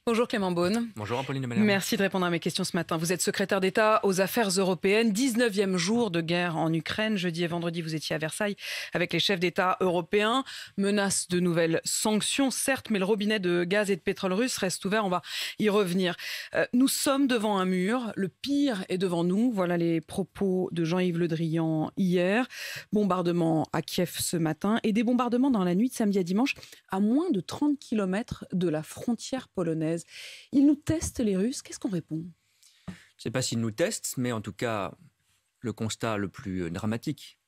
Bonjour Clément Beaune. Bonjour Apolline de Malherbe. Merci de répondre à mes questions ce matin. Vous êtes secrétaire d'État aux affaires européennes. 19e jour de guerre en Ukraine. Jeudi et vendredi, vous étiez à Versailles avec les chefs d'État européens. Menace de nouvelles sanctions, certes, mais le robinet de gaz et de pétrole russe reste ouvert. On va y revenir. Nous sommes devant un mur. Le pire est devant nous. Voilà les propos de Jean-Yves Le Drian hier. Bombardement à Kiev ce matin et des bombardements dans la nuit de samedi à dimanche à moins de 30 km de la frontière polonaise. Ils nous testent, les Russes. Qu'est-ce qu'on répond? Je ne sais pas s'ils nous testent, mais en tout cas, le constat le plus dramatique,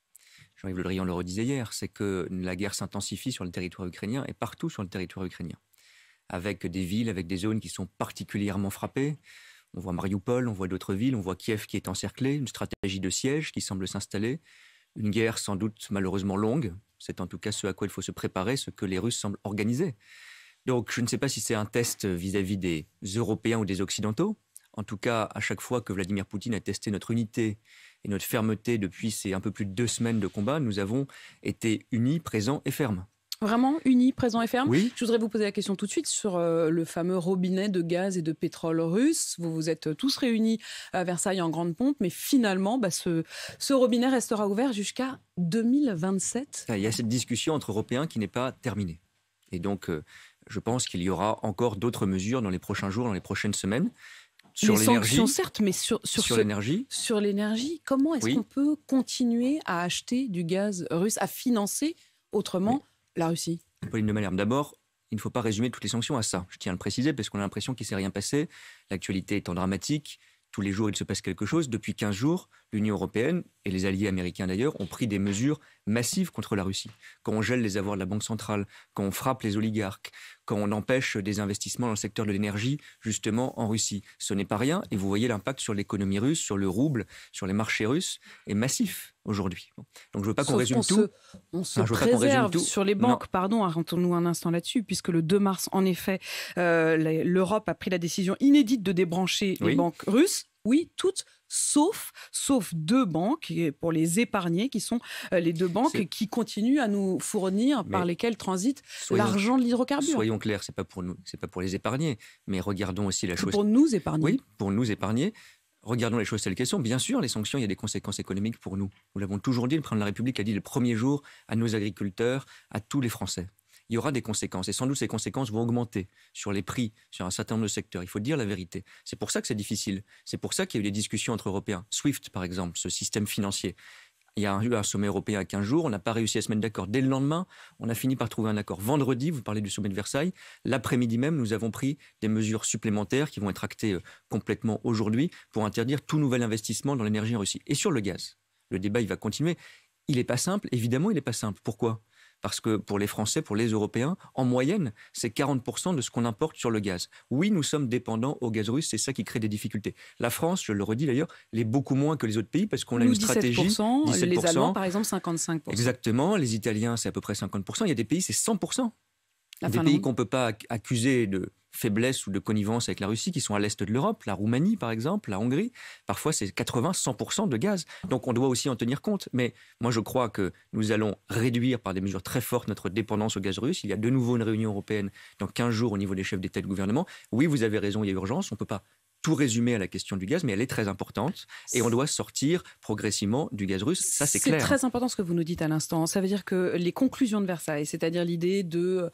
Jean-Yves Le Drian le redisait hier, c'est que la guerre s'intensifie sur le territoire ukrainien et partout sur le territoire ukrainien. Avec des villes, avec des zones qui sont particulièrement frappées. On voit Mariupol, on voit d'autres villes, on voit Kiev qui est encerclé, une stratégie de siège qui semble s'installer. Une guerre sans doute malheureusement longue. C'est en tout cas ce à quoi il faut se préparer, ce que les Russes semblent organiser. Donc, je ne sais pas si c'est un test vis-à-vis des Européens ou des Occidentaux. En tout cas, à chaque fois que Vladimir Poutine a testé notre unité et notre fermeté depuis ces un peu plus de 2 semaines de combat, nous avons été unis, présents et fermes. Vraiment unis, présents et fermes. Oui. Je voudrais vous poser la question tout de suite sur le fameux robinet de gaz et de pétrole russe. Vous vous êtes tous réunis à Versailles en grande pompe, mais finalement, ce robinet restera ouvert jusqu'à 2027. Il y a cette discussion entre Européens qui n'est pas terminée. Et donc, je pense qu'il y aura encore d'autres mesures dans les prochains jours, dans les prochaines semaines. Sur les l'énergie, sanctions, certes, mais sur l'énergie. Sur l'énergie, comment est-ce qu'on peut continuer à acheter du gaz russe, à financer autrement la Russie? Apolline de Malherbe, d'abord, il ne faut pas résumer toutes les sanctions à ça. Je tiens à le préciser parce qu'on a l'impression qu'il ne s'est rien passé. L'actualité étant dramatique, tous les jours il se passe quelque chose. Depuis 15 jours, l'Union européenne et les alliés américains d'ailleurs ont pris des mesures massives contre la Russie. Quand on gèle les avoirs de la Banque centrale, quand on frappe les oligarques, quand on empêche des investissements dans le secteur de l'énergie, justement en Russie. Ce n'est pas rien et vous voyez l'impact sur l'économie russe, sur le rouble, sur les marchés russes est massif aujourd'hui. Donc je ne veux pas qu'on résume tout. On se préserve sur les banques, pardon, arrêtons-nous un instant là-dessus, puisque le 2 mars, en effet, l'Europe a pris la décision inédite de débrancher les banques russes. Oui, toutes, sauf 2 banques pour les épargnés, qui sont les 2 banques qui continuent à nous fournir, par lesquelles transite l'argent de l'hydrocarbure. Soyons clairs, c'est pas pour nous, c'est pas pour les épargnés, mais regardons aussi la chose. Pour nous épargner. Oui, pour nous épargner. Regardons les choses telles qu'elles sont. Bien sûr, les sanctions, il y a des conséquences économiques pour nous. Nous l'avons toujours dit, le président de la République l'a dit le premier jour à nos agriculteurs, à tous les Français. Il y aura des conséquences et sans doute ces conséquences vont augmenter sur les prix, sur un certain nombre de secteurs. Il faut dire la vérité. C'est pour ça que c'est difficile. C'est pour ça qu'il y a eu des discussions entre Européens. SWIFT, par exemple, ce système financier. Il y a eu un sommet européen à 15 jours. On n'a pas réussi à se mettre d'accord dès le lendemain. On a fini par trouver un accord. Vendredi, vous parlez du sommet de Versailles. L'après-midi même, nous avons pris des mesures supplémentaires qui vont être actées complètement aujourd'hui pour interdire tout nouvel investissement dans l'énergie en Russie. Et sur le gaz, le débat, il va continuer. Il n'est pas simple. Évidemment, il n'est pas simple. Pourquoi ? Parce que pour les Français, pour les Européens, en moyenne, c'est 40% de ce qu'on importe sur le gaz. Oui, nous sommes dépendants au gaz russe, c'est ça qui crée des difficultés. La France, je le redis d'ailleurs, l'est beaucoup moins que les autres pays parce qu'on a une stratégie. 17%, les Allemands, par exemple, 55%. Exactement, les Italiens, c'est à peu près 50%. Il y a des pays, c'est 100%. Des pays qu'on ne peut pas accuser de faiblesse ou de connivence avec la Russie, qui sont à l'est de l'Europe, la Roumanie par exemple, la Hongrie, parfois c'est 80-100% de gaz. Donc on doit aussi en tenir compte. Mais moi je crois que nous allons réduire par des mesures très fortes notre dépendance au gaz russe. Il y a de nouveau une réunion européenne dans 15 jours au niveau des chefs d'État et de gouvernement. Oui, vous avez raison, il y a urgence, on ne peut pas tout résumer à la question du gaz, mais elle est très importante et on doit sortir progressivement du gaz russe, ça c'est clair. C'est très important ce que vous nous dites à l'instant. Ça veut dire que les conclusions de Versailles, c'est-à-dire l'idée de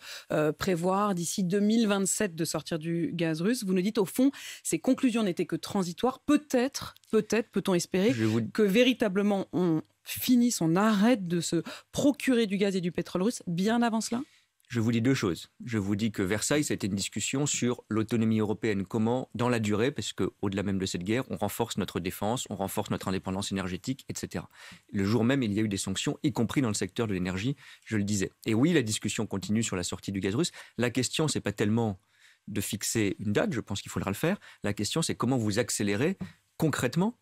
prévoir d'ici 2027 de sortir du gaz russe, vous nous dites au fond, ces conclusions n'étaient que transitoires. Peut-être peut-on espérer que véritablement on finisse, on arrête de se procurer du gaz et du pétrole russe bien avant cela ? Je vous dis 2 choses. Je vous dis que Versailles, ça a été une discussion sur l'autonomie européenne. Comment, dans la durée, parce qu'au-delà même de cette guerre, on renforce notre défense, on renforce notre indépendance énergétique, etc. Le jour même, il y a eu des sanctions, y compris dans le secteur de l'énergie, je le disais. Et oui, la discussion continue sur la sortie du gaz russe. La question, c'est pas tellement de fixer une date, je pense qu'il faudra le faire. La question, c'est comment vous accélérez concrètement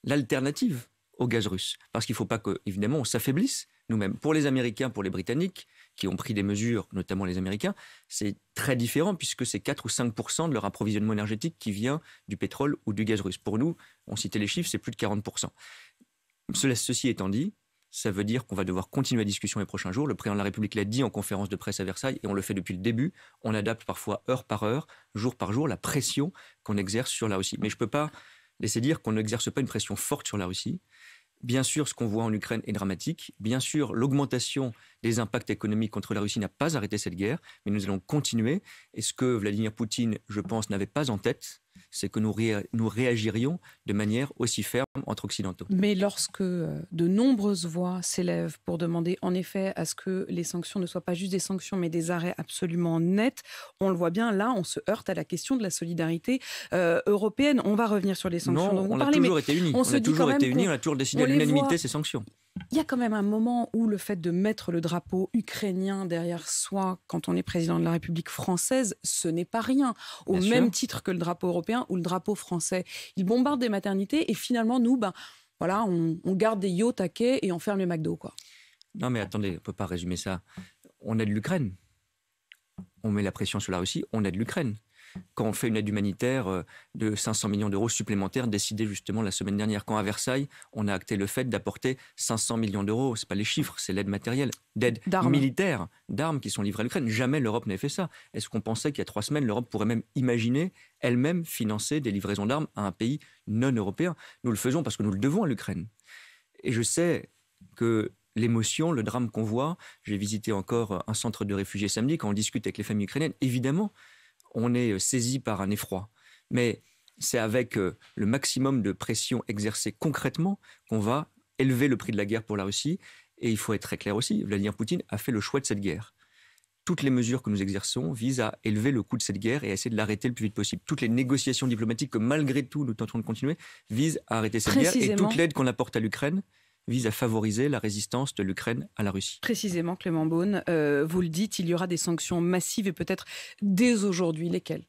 l'alternative au gaz russe. Parce qu'il ne faut pas que, évidemment, on s'affaiblisse nous-mêmes. Pour les Américains, pour les Britanniques, qui ont pris des mesures, notamment les Américains, c'est très différent puisque c'est 4 ou 5% de leur approvisionnement énergétique qui vient du pétrole ou du gaz russe. Pour nous, on citait les chiffres, c'est plus de 40%. Ceci étant dit, Ça veut dire qu'on va devoir continuer la discussion les prochains jours. Le président de la République l'a dit en conférence de presse à Versailles et on le fait depuis le début. On adapte parfois heure par heure, jour par jour, la pression qu'on exerce sur la Russie. Mais je ne peux pas laisser dire qu'on n'exerce pas une pression forte sur la Russie. Bien sûr, ce qu'on voit en Ukraine est dramatique. Bien sûr, l'augmentation des impacts économiques contre la Russie n'a pas arrêté cette guerre, mais nous allons continuer. Et ce que Vladimir Poutine, je pense, n'avait pas en tête, c'est que nous réagirions de manière aussi ferme entre Occidentaux. Mais lorsque de nombreuses voix s'élèvent pour demander en effet à ce que les sanctions ne soient pas juste des sanctions, mais des arrêts absolument nets, on le voit bien, là, on se heurte à la question de la solidarité européenne. On va revenir sur les sanctions dont vous parlez. On a toujours été unis. On a toujours décidé à l'unanimité ces sanctions. Il y a quand même un moment où le fait de mettre le drapeau ukrainien derrière soi, quand on est président de la République française, ce n'est pas rien. Au même titre que le drapeau européen ou le drapeau français. Ils bombardent des maternités et finalement, nous, on garde des yachts à quai et on ferme les McDo, quoi. Non mais attendez, on ne peut pas résumer ça. On aide l'Ukraine. On met la pression sur la Russie, on aide l'Ukraine. Quand on fait une aide humanitaire de 500 millions d'euros supplémentaires décidée justement la semaine dernière, quand à Versailles, on a acté le fait d'apporter 500 millions d'euros, ce n'est pas les chiffres, c'est l'aide matérielle, d'aide militaire, d'armes qui sont livrées à l'Ukraine. Jamais l'Europe n'avait fait ça. Est-ce qu'on pensait qu'il y a 3 semaines, l'Europe pourrait même imaginer elle-même financer des livraisons d'armes à un pays non européen? Nous le faisons parce que nous le devons à l'Ukraine. Et je sais que l'émotion, le drame qu'on voit, j'ai visité encore un centre de réfugiés samedi, quand on discute avec les familles ukrainiennes, évidemment, on est saisi par un effroi. Mais c'est avec le maximum de pression exercée concrètement qu'on va élever le prix de la guerre pour la Russie. Et il faut être très clair aussi, Vladimir Poutine a fait le choix de cette guerre. Toutes les mesures que nous exerçons visent à élever le coût de cette guerre et à essayer de l'arrêter le plus vite possible. Toutes les négociations diplomatiques que malgré tout nous tentons de continuer visent à arrêter cette guerre. Et toute l'aide qu'on apporte à l'Ukraine vise à favoriser la résistance de l'Ukraine à la Russie. Précisément, Clément Beaune, vous le dites, il y aura des sanctions massives et peut-être dès aujourd'hui. Lesquelles ?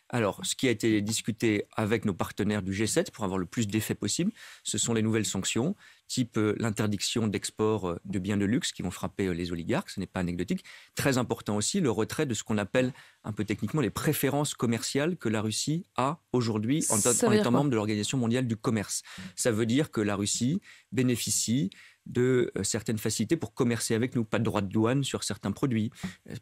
Alors, ce qui a été discuté avec nos partenaires du G7 pour avoir le plus d'effets possible, ce sont les nouvelles sanctions, type l'interdiction d'export de biens de luxe qui vont frapper les oligarques, ce n'est pas anecdotique. Très important aussi, le retrait de ce qu'on appelle un peu techniquement les préférences commerciales que la Russie a aujourd'hui en étant membre de l'Organisation mondiale du commerce. Ça veut dire que la Russie bénéficie de certaines facilités pour commercer avec nous, pas de droits de douane sur certains produits,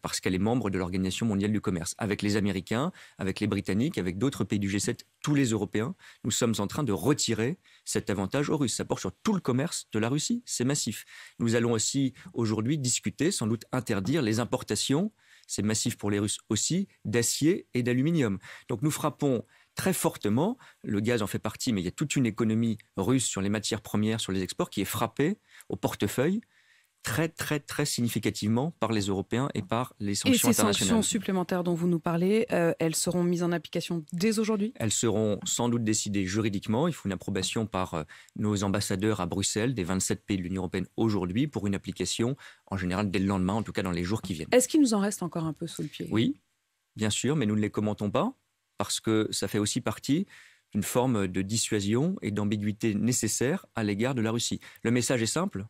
parce qu'elle est membre de l'Organisation mondiale du commerce. Avec les Américains, avec les Britanniques, avec d'autres pays du G7, tous les Européens, nous sommes en train de retirer cet avantage aux Russes. Ça porte sur tout le commerce de la Russie, c'est massif. Nous allons aussi aujourd'hui discuter, sans doute interdire les importations, c'est massif pour les Russes aussi, d'acier et d'aluminium. Donc nous frappons très fortement, le gaz en fait partie, mais il y a toute une économie russe sur les matières premières, sur les exports, qui est frappée au portefeuille très, très, très significativement par les Européens et par les sanctions internationales. Et ces sanctions supplémentaires dont vous nous parlez, elles seront mises en application dès aujourd'hui ? Elles seront sans doute décidées juridiquement. Il faut une approbation par nos ambassadeurs à Bruxelles, des 27 pays de l'Union européenne aujourd'hui, pour une application, en général, dès le lendemain, en tout cas dans les jours qui viennent. Est-ce qu'il nous en reste encore un peu sous le pied ? Oui, bien sûr, mais nous ne les commentons pas, parce que ça fait aussi partie d'une forme de dissuasion et d'ambiguïté nécessaire à l'égard de la Russie. Le message est simple.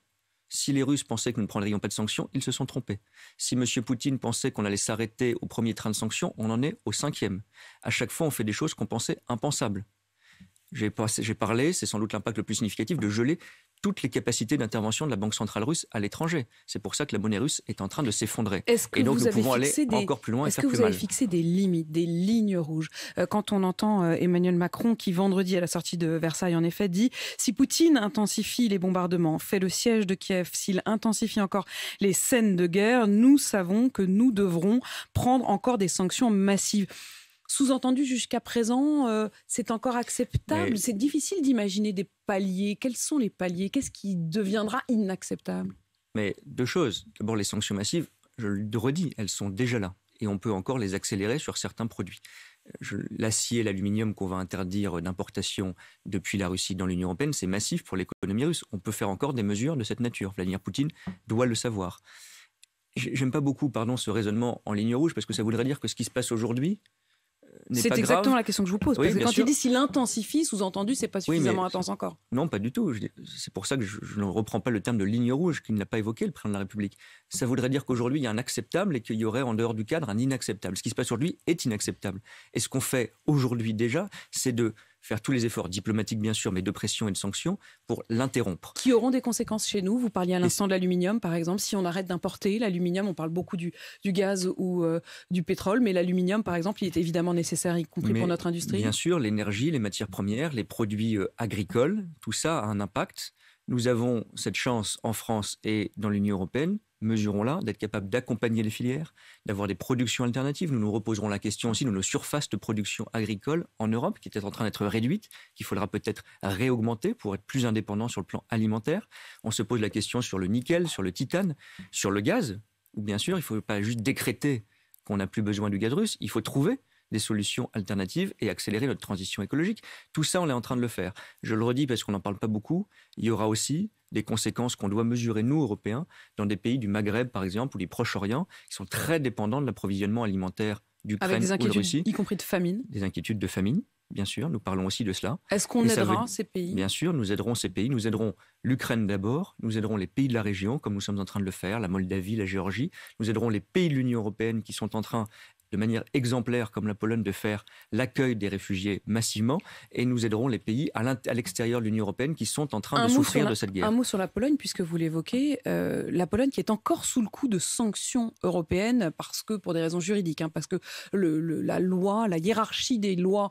Si les Russes pensaient que nous ne prendrions pas de sanctions, ils se sont trompés. Si M. Poutine pensait qu'on allait s'arrêter au premier train de sanctions, on en est au 5e. À chaque fois, on fait des choses qu'on pensait impensables. J'ai parlé, c'est sans doute l'impact le plus significatif, de geler toutes les capacités d'intervention de la Banque centrale russe à l'étranger. C'est pour ça que la monnaie russe est en train de s'effondrer. Et donc nous pouvons aller encore plus loin et faire plus mal. Est-ce que vous avez fixé des limites, des lignes rouges ? Quand on entend Emmanuel Macron, qui vendredi à la sortie de Versailles, en effet, dit « Si Poutine intensifie les bombardements, fait le siège de Kiev, s'il intensifie encore les scènes de guerre, nous savons que nous devrons prendre encore des sanctions massives ». Sous-entendu, jusqu'à présent, c'est encore acceptable. C'est difficile d'imaginer des paliers. Quels sont les paliers ? Qu'est-ce qui deviendra inacceptable ? Mais deux choses. D'abord, les sanctions massives, je le redis, elles sont déjà là. Et on peut encore les accélérer sur certains produits. L'acier et l'aluminium qu'on va interdire d'importation depuis la Russie dans l'Union européenne, c'est massif pour l'économie russe. On peut faire encore des mesures de cette nature. Vladimir Poutine doit le savoir. J'aime pas beaucoup, ce raisonnement en ligne rouge, parce que ça voudrait dire que ce qui se passe aujourd'hui, c'est exactement la question que je vous pose. Parce que quand il dit s'il intensifie, sous-entendu, c'est pas suffisamment intense encore. Non, pas du tout. C'est pour ça que je ne reprends pas le terme de ligne rouge qu'il n'a pas évoqué, le président de la République. Ça voudrait dire qu'aujourd'hui, il y a un acceptable et qu'il y aurait en dehors du cadre un inacceptable. Ce qui se passe aujourd'hui est inacceptable. Et ce qu'on fait aujourd'hui déjà, c'est de faire tous les efforts diplomatiques, bien sûr, mais de pression et de sanctions, pour l'interrompre. Qui auront des conséquences chez nous. Vous parliez à l'instant de l'aluminium, par exemple. Si on arrête d'importer l'aluminium, on parle beaucoup du gaz ou du pétrole, mais l'aluminium, par exemple, il est évidemment nécessaire, y compris pour notre industrie. Bien sûr, l'énergie, les matières premières, les produits agricoles, tout ça a un impact. Nous avons cette chance en France et dans l'Union européenne, mesurons-la, d'être capable d'accompagner les filières, d'avoir des productions alternatives. Nous nous reposerons la question aussi de nos surfaces de production agricole en Europe, qui est en train d'être réduite, qu'il faudra peut-être réaugmenter pour être plus indépendant sur le plan alimentaire. On se pose la question sur le nickel, sur le titane, sur le gaz, où bien sûr, il ne faut pas juste décréter qu'on n'a plus besoin du gaz russe, il faut trouver des solutions alternatives et accélérer notre transition écologique. Tout ça, on est en train de le faire. Je le redis parce qu'on n'en parle pas beaucoup, il y aura aussi des conséquences qu'on doit mesurer, nous, Européens, dans des pays du Maghreb, par exemple, ou du Proche-Orient, qui sont très dépendants de l'approvisionnement alimentaire d'Ukraine ou de Russie. Y compris de famine. Des inquiétudes de famine, bien sûr, nous parlons aussi de cela. Est-ce qu'on aidera ces pays? Bien sûr, nous aiderons ces pays, nous aiderons l'Ukraine d'abord, nous aiderons les pays de la région, comme nous sommes en train de le faire, la Moldavie, la Géorgie, nous aiderons les pays de l'Union européenne qui sont en train de manière exemplaire, comme la Pologne, de faire l'accueil des réfugiés massivement. Et nous aiderons les pays à l'extérieur de l'Union européenne qui sont en train de souffrir de cette guerre. Un mot sur la Pologne, puisque vous l'évoquez. La Pologne qui est encore sous le coup de sanctions européennes, parce que, pour des raisons juridiques, parce que la loi, la hiérarchie des lois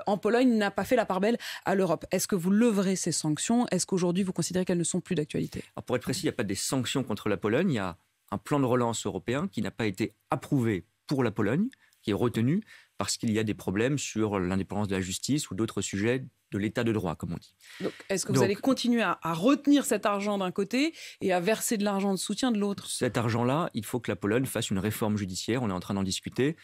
en Pologne n'a pas fait la part belle à l'Europe. Est-ce que vous leverez ces sanctions? Est-ce qu'aujourd'hui, vous considérez qu'elles ne sont plus d'actualité? Alors, pour être précis, il n'y a pas des sanctions contre la Pologne. Il y a un plan de relance européen qui n'a pas été approuvé pour la Pologne, qui est retenu parce qu'il y a des problèmes sur l'indépendance de la justice ou d'autres sujets de l'état de droit, comme on dit. Donc, est-ce que vous allez continuer à retenir cet argent d'un côté et à verser de l'argent de soutien de l'autre? Cet argent-là, il faut que la Pologne fasse une réforme judiciaire. On est en train d'en discuter.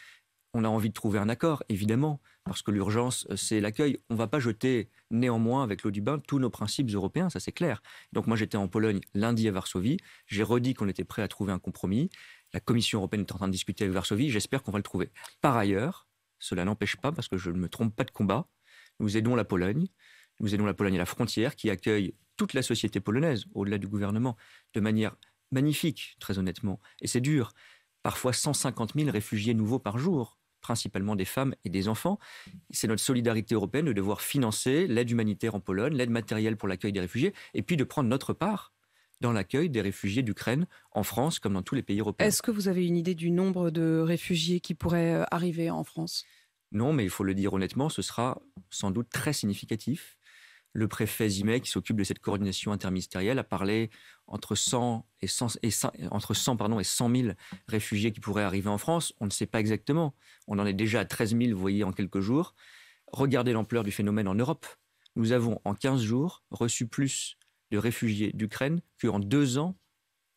On a envie de trouver un accord, évidemment, parce que l'urgence, c'est l'accueil. On ne va pas jeter néanmoins avec l'eau du bain tous nos principes européens, ça c'est clair. Donc moi, j'étais en Pologne lundi à Varsovie. J'ai redit qu'on était prêt à trouver un compromis. La Commission européenne est en train de discuter avec Varsovie. J'espère qu'on va le trouver. Par ailleurs, cela n'empêche pas, parce que je ne me trompe pas de combat, nous aidons la Pologne. Nous aidons la Pologne à la frontière, qui accueille toute la société polonaise, au-delà du gouvernement, de manière magnifique, très honnêtement. Et c'est dur. Parfois 150 000 réfugiés nouveaux par jour, principalement des femmes et des enfants. C'est notre solidarité européenne de devoir financer l'aide humanitaire en Pologne, l'aide matérielle pour l'accueil des réfugiés, et puis de prendre notre part dans l'accueil des réfugiés d'Ukraine en France comme dans tous les pays européens. Est-ce que vous avez une idée du nombre de réfugiés qui pourraient arriver en France? Non, mais il faut le dire honnêtement, ce sera sans doute très significatif. Le préfet Zimmet, qui s'occupe de cette coordination interministérielle, a parlé entre 100 et 100 et 100 000 réfugiés qui pourraient arriver en France. On ne sait pas exactement. On en est déjà à 13 000, vous voyez, en quelques jours. Regardez l'ampleur du phénomène en Europe. Nous avons, en 15 jours, reçu plus de réfugiés d'Ukraine qu'en 2 ans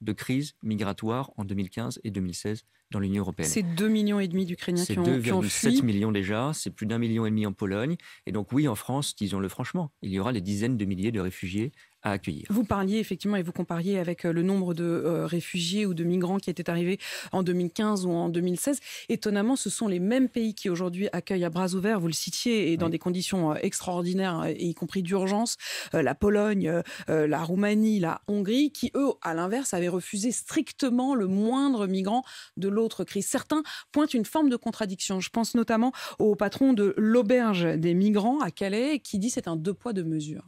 de crise migratoire en 2015 et 2016 dans l'Union européenne. C'est 2,5 millions d'Ukrainiens qui ont fui. C'est 2,7 millions déjà, c'est plus d'1,5 million en Pologne. Et donc oui, en France, disons-le franchement, il y aura des dizaines de milliers de réfugiés à accueillir. Vous parliez effectivement et vous compariez avec le nombre de réfugiés ou de migrants qui étaient arrivés en 2015 ou en 2016. Étonnamment, ce sont les mêmes pays qui aujourd'hui accueillent à bras ouverts, vous le citiez, et dans des conditions extraordinaires, y compris d'urgence, la Pologne, la Roumanie, la Hongrie, qui eux, à l'inverse, avaient refusé strictement le moindre migrant de l'autre crise. Certains pointent une forme de contradiction. Je pense notamment au patron de l'auberge des migrants à Calais qui dit c'est un 2 poids 2 mesures.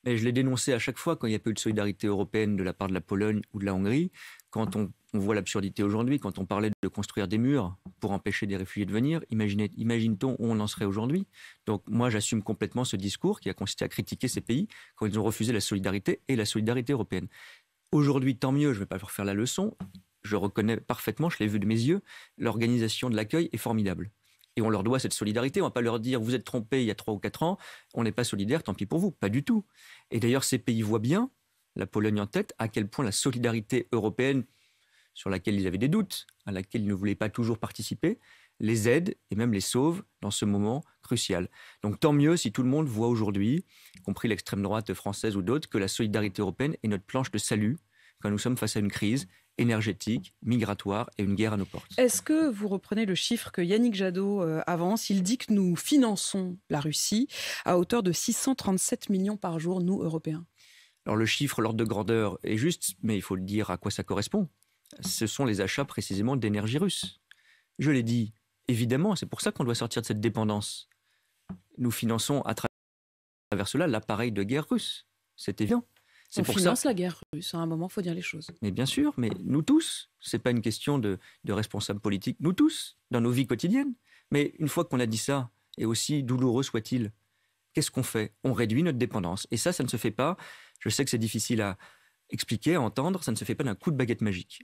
Mais je l'ai dénoncé à chaque fois quand il n'y a pas eu de solidarité européenne de la part de la Pologne ou de la Hongrie. Quand on voit l'absurdité aujourd'hui, quand on parlait de construire des murs pour empêcher des réfugiés de venir, imagine-t-on où on en serait aujourd'hui? Donc moi, j'assume complètement ce discours qui a consisté à critiquer ces pays quand ils ont refusé la solidarité et la solidarité européenne. Aujourd'hui, tant mieux, je ne vais pas leur faire la leçon. Je reconnais parfaitement, je l'ai vu de mes yeux, l'organisation de l'accueil est formidable. Et on leur doit cette solidarité. On ne va pas leur dire « vous êtes trompés il y a 3 ou 4 ans, on n'est pas solidaire, tant pis pour vous ». Pas du tout. Et d'ailleurs, ces pays voient bien, la Pologne en tête, à quel point la solidarité européenne, sur laquelle ils avaient des doutes, à laquelle ils ne voulaient pas toujours participer, les aide et même les sauve dans ce moment crucial. Donc tant mieux si tout le monde voit aujourd'hui, y compris l'extrême droite française ou d'autres, que la solidarité européenne est notre planche de salut quand nous sommes face à une crise énergétique, migratoire et une guerre à nos portes. Est-ce que vous reprenez le chiffre que Yannick Jadot avance? Il dit que nous finançons la Russie à hauteur de 637 millions par jour, nous, Européens. Alors le chiffre, l'ordre de grandeur est juste, mais il faut le dire à quoi ça correspond. Ce sont les achats précisément d'énergie russe. Je l'ai dit, évidemment, c'est pour ça qu'on doit sortir de cette dépendance. Nous finançons à travers travers cela l'appareil de guerre russe. C'est évident. On finance la guerre russe. À un moment, il faut dire les choses. Mais bien sûr, mais nous tous, ce n'est pas une question de responsables politiques, nous tous, dans nos vies quotidiennes. Mais une fois qu'on a dit ça, et aussi douloureux soit-il, qu'est-ce qu'on fait? On réduit notre dépendance. Et ça ne se fait pas. Je sais que c'est difficile à expliquer, à entendre, ça ne se fait pas d'un coup de baguette magique.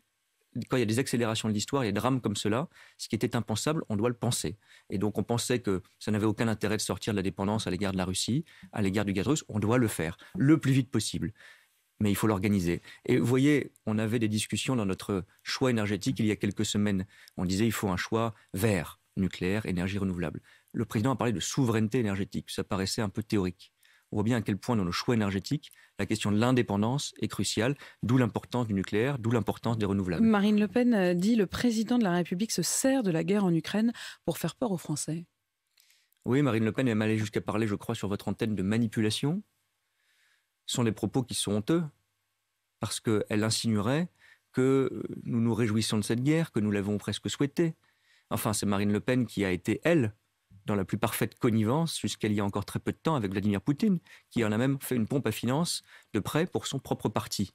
Quand il y a des accélérations de l'histoire, il y a des drames comme cela, ce qui était impensable, on doit le penser. Et donc on pensait que ça n'avait aucun intérêt de sortir de la dépendance à l'égard de la Russie, à l'égard du gaz russe, on doit le faire, le plus vite possible. Mais il faut l'organiser. Et vous voyez, on avait des discussions dans notre choix énergétique il y a quelques semaines. On disait il faut un choix vert, nucléaire, énergie renouvelable. Le président a parlé de souveraineté énergétique. Ça paraissait un peu théorique. On voit bien à quel point dans nos choix énergétiques, la question de l'indépendance est cruciale, d'où l'importance du nucléaire, d'où l'importance des renouvelables. Marine Le Pen dit le président de la République se sert de la guerre en Ukraine pour faire peur aux Français. Oui, Marine Le Pen est même allée jusqu'à parler, je crois, sur votre antenne de manipulation. Ce sont des propos qui sont honteux, parce qu'elle insinuerait que nous nous réjouissons de cette guerre, que nous l'avons presque souhaitée. Enfin, c'est Marine Le Pen qui a été, elle, dans la plus parfaite connivence, jusqu'à il y a encore très peu de temps, avec Vladimir Poutine, qui en a même fait une pompe à finances de prêt pour son propre parti,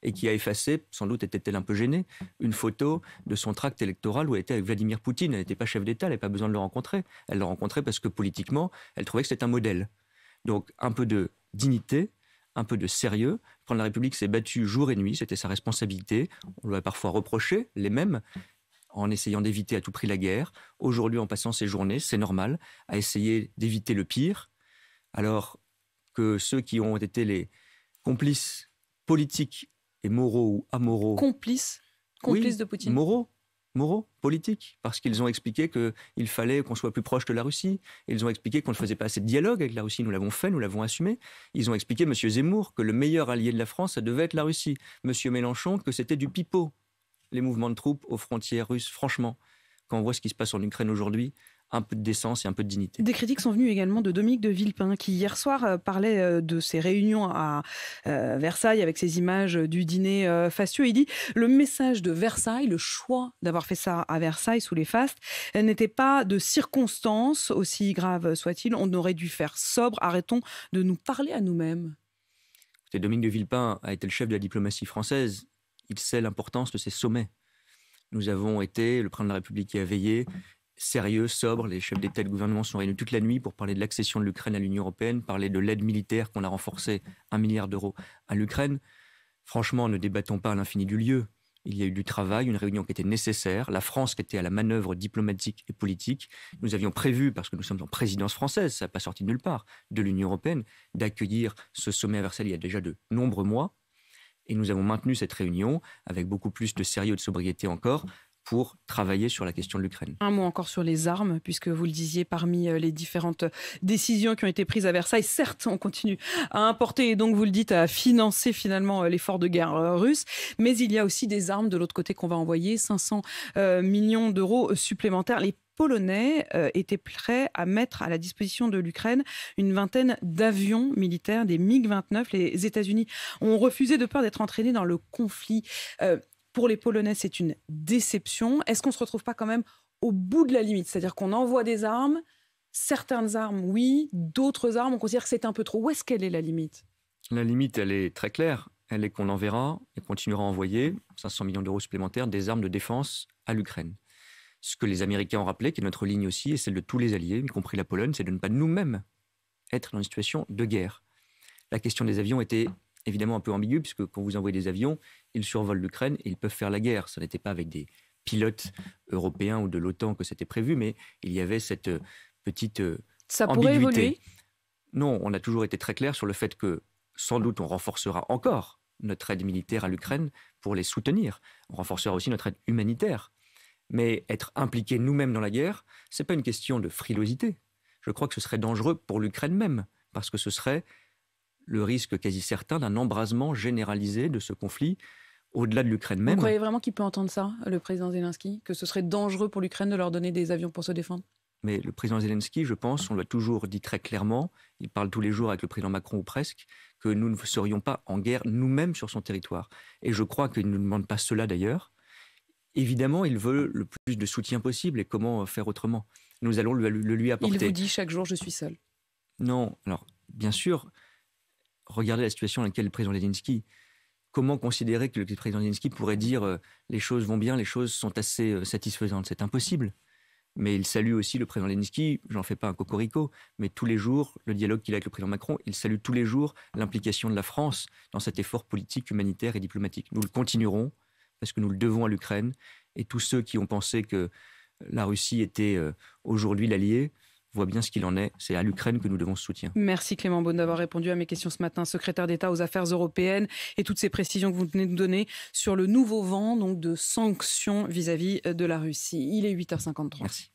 et qui a effacé, sans doute était-elle un peu gênée, une photo de son tract électoral où elle était avec Vladimir Poutine. Elle n'était pas chef d'État, elle n'avait pas besoin de le rencontrer. Elle le rencontrait parce que politiquement, elle trouvait que c'était un modèle. Donc, un peu de dignité, un peu de sérieux. Le président de la République s'est battu jour et nuit, c'était sa responsabilité. On lui a parfois reproché, les mêmes, en essayant d'éviter à tout prix la guerre. Aujourd'hui, en passant ses journées, c'est normal, à essayer d'éviter le pire, alors que ceux qui ont été les complices politiques et moraux ou amoraux... Complices oui, de Poutine. Moraux, politiques, parce qu'ils ont expliqué qu'il fallait qu'on soit plus proche de la Russie. Ils ont expliqué qu'on ne faisait pas assez de dialogue avec la Russie. Nous l'avons fait, nous l'avons assumé. Ils ont expliqué, M. Zemmour, que le meilleur allié de la France, ça devait être la Russie. M. Mélenchon, que c'était du pipeau, les mouvements de troupes aux frontières russes. Franchement, quand on voit ce qui se passe en Ukraine aujourd'hui, un peu de décence et un peu de dignité. Des critiques sont venues également de Dominique de Villepin, qui hier soir parlait de ses réunions à Versailles avec ces images du dîner fastueux. Il dit le message de Versailles, le choix d'avoir fait ça à Versailles sous les fastes, n'était pas de circonstances, aussi graves soit-il. On aurait dû faire sobre. Arrêtons de nous parler à nous-mêmes. Dominique de Villepin a été le chef de la diplomatie française. Il sait l'importance de ces sommets. Nous avons été, le président de la République y a veillé, sérieux, sobre. Les chefs d'État et de gouvernement sont réunis toute la nuit pour parler de l'accession de l'Ukraine à l'Union européenne, parler de l'aide militaire qu'on a renforcée, 1 milliard d'euros à l'Ukraine. Franchement, ne débattons pas à l'infini du lieu. Il y a eu du travail, une réunion qui était nécessaire. La France qui était à la manœuvre diplomatique et politique. Nous avions prévu, parce que nous sommes en présidence française, ça n'a pas sorti de nulle part, de l'Union européenne, d'accueillir ce sommet à Versailles il y a déjà de nombreux mois. Et nous avons maintenu cette réunion avec beaucoup plus de sérieux et de sobriété encore, pour travailler sur la question de l'Ukraine. Un mot encore sur les armes, puisque vous le disiez, parmi les différentes décisions qui ont été prises à Versailles, certes, on continue à importer et donc, vous le dites, à financer finalement l'effort de guerre russe, mais il y a aussi des armes de l'autre côté qu'on va envoyer, 500 millions d'euros supplémentaires. Les Polonais étaient prêts à mettre à la disposition de l'Ukraine une vingtaine d'avions militaires, des MiG-29. Les États-Unis ont refusé de peur d'être entraînés dans le conflit. Pour les Polonais, c'est une déception. Est-ce qu'on ne se retrouve pas quand même au bout de la limite? C'est-à-dire qu'on envoie des armes, certaines armes, oui, d'autres armes, on considère que c'est un peu trop. Où est-ce qu'elle est la limite? La limite, elle est très claire. Elle est qu'on enverra et continuera à envoyer 500 millions d'euros supplémentaires des armes de défense à l'Ukraine. Ce que les Américains ont rappelé, qui est notre ligne aussi, et celle de tous les alliés, y compris la Pologne, c'est de ne pas nous-mêmes être dans une situation de guerre. La question des avions était évidemment un peu ambiguë, puisque quand vous envoyez des avions, ils survolent l'Ukraine et ils peuvent faire la guerre. Ce n'était pas avec des pilotes européens ou de l'OTAN que c'était prévu, mais il y avait cette petite Ça ambiguïté. pourrait évoluer? Non, on a toujours été très clair sur le fait que sans doute on renforcera encore notre aide militaire à l'Ukraine pour les soutenir. On renforcera aussi notre aide humanitaire. Mais être impliqués nous-mêmes dans la guerre, ce n'est pas une question de frilosité. Je crois que ce serait dangereux pour l'Ukraine même, parce que ce serait le risque quasi certain d'un embrasement généralisé de ce conflit au-delà de l'Ukraine même. Vous croyez vraiment qu'il peut entendre ça, le président Zelensky, que ce serait dangereux pour l'Ukraine de leur donner des avions pour se défendre? Mais le président Zelensky, je pense, on l'a toujours dit très clairement, il parle tous les jours avec le président Macron ou presque, que nous ne serions pas en guerre nous-mêmes sur son territoire. Et je crois qu'il ne nous demande pas cela d'ailleurs. Évidemment, il veut le plus de soutien possible, et comment faire autrement? Nous allons le lui apporter. Il vous dit chaque jour, je suis seul. Non, alors bien sûr, regardez la situation dans laquelle le président Zelensky. Comment considérer que le président Zelensky pourrait dire les choses vont bien, les choses sont assez satisfaisantes? C'est impossible. Mais il salue aussi le président Zelensky, j'en fais pas un cocorico, mais tous les jours, le dialogue qu'il a avec le président Macron, il salue tous les jours l'implication de la France dans cet effort politique, humanitaire et diplomatique. Nous le continuerons parce que nous le devons à l'Ukraine. Et tous ceux qui ont pensé que la Russie était aujourd'hui l'allié voient bien ce qu'il en est. C'est à l'Ukraine que nous devons ce soutien. Merci Clément Beaune d'avoir répondu à mes questions ce matin, secrétaire d'État aux Affaires européennes, et toutes ces précisions que vous venez de nous donner sur le nouveau vent donc, de sanctions vis-à-vis de la Russie. Il est 8h53. Merci.